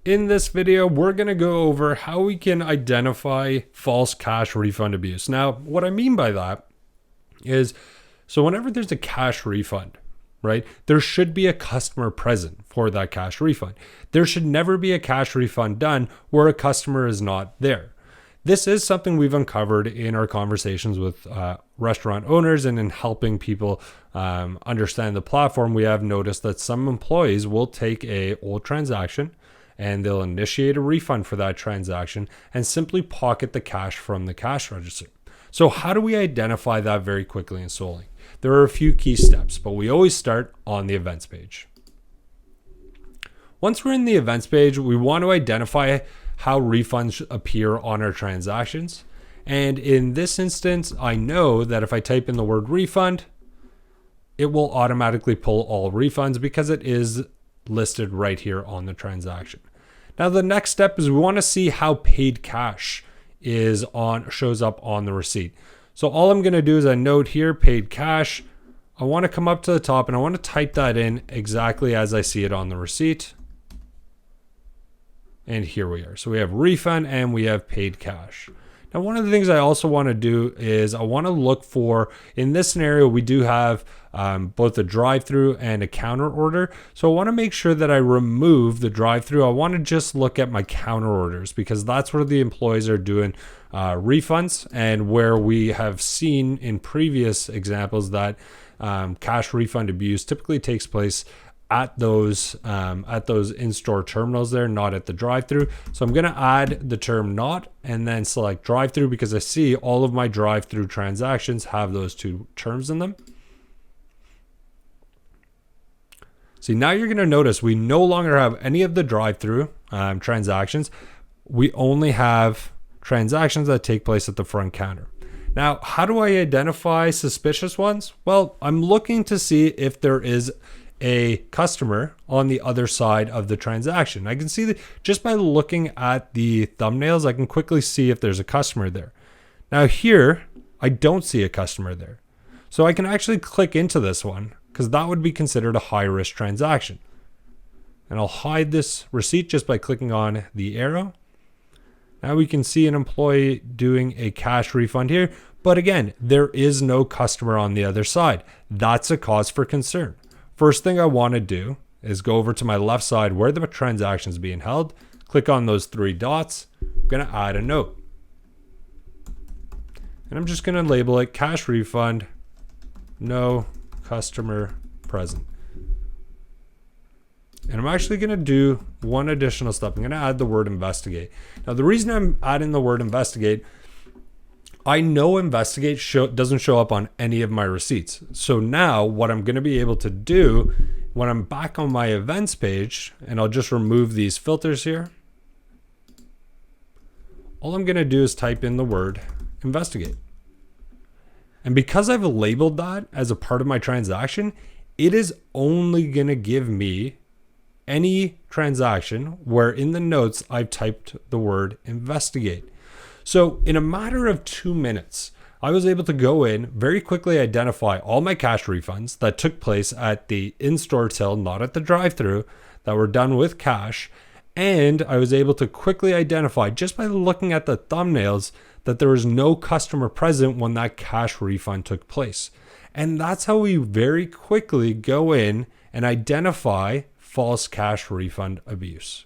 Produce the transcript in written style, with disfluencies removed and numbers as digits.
in this video, we're going to go over how we can identify false cash refund abuse. Now, what I mean by that is, so whenever there's a cash refund, right, there should be a customer present for that cash refund. There should never be a cash refund done where a customer is not there. This is something we've uncovered in our conversations with restaurant owners and in helping people understand the platform. We have noticed that some employees will take a old transaction and they'll initiate a refund for that transaction and simply pocket the cash from the cash register. So how do we identify that very quickly in Solink? There are a few key steps, but we always start on the events page. Once we're in the events page, we want to identify how refunds appear on our transactions. And in this instance, I know that if I type in the word refund, it will automatically pull all refunds because it is listed right here on the transaction. Now, the next step is we want to see how paid cash shows up on the receipt. So all I'm going to do is I note here, paid cash. I want to come up to the top and I want to type that in exactly as I see it on the receipt. And here we are. So we have refund and we have paid cash. Now, one of the things I also want to do is I want to look for, in this scenario, we do have both a drive-through and a counter order. So I want to make sure that I remove the drive-through. I want to just look at my counter orders because that's where the employees are doing refunds, and where we have seen in previous examples that cash refund abuse typically takes place at those in-store terminals there, not at the drive-through. So I'm going to add the term not and then select drive-through because I see all of my drive-through transactions have those two terms in them. See, now you're going to notice we no longer have any of the drive-through transactions. We only have transactions that take place at the front counter. Now, how do I identify suspicious ones? Well, I'm looking to see if there is a customer on the other side of the transaction. I can see that just by looking at the thumbnails, I can quickly see if there's a customer there. Now here, I don't see a customer there. So I can actually click into this one because that would be considered a high risk transaction. And I'll hide this receipt just by clicking on the arrow. Now we can see an employee doing a cash refund here, but again, there is no customer on the other side. That's a cause for concern. First thing I want to do is go over to my left side where the transaction is being held, click on those three dots. I'm going to add a note. And I'm just going to label it cash refund, no customer present. And I'm actually going to do one additional step. I'm going to add the word investigate. Now, the reason I'm adding the word investigate, I know investigate doesn't show up on any of my receipts. So now what I'm going to be able to do when I'm back on my events page, and I'll just remove these filters here. All I'm going to do is type in the word investigate. And because I've labeled that as a part of my transaction, it is only going to give me any transaction where in the notes I've typed the word investigate. So in a matter of 2 minutes, I was able to go in, very quickly identify all my cash refunds that took place at the in-store till, not at the drive-through, that were done with cash. And I was able to quickly identify, just by looking at the thumbnails, that there was no customer present when that cash refund took place. And that's how we very quickly go in and identify false cash refund abuse.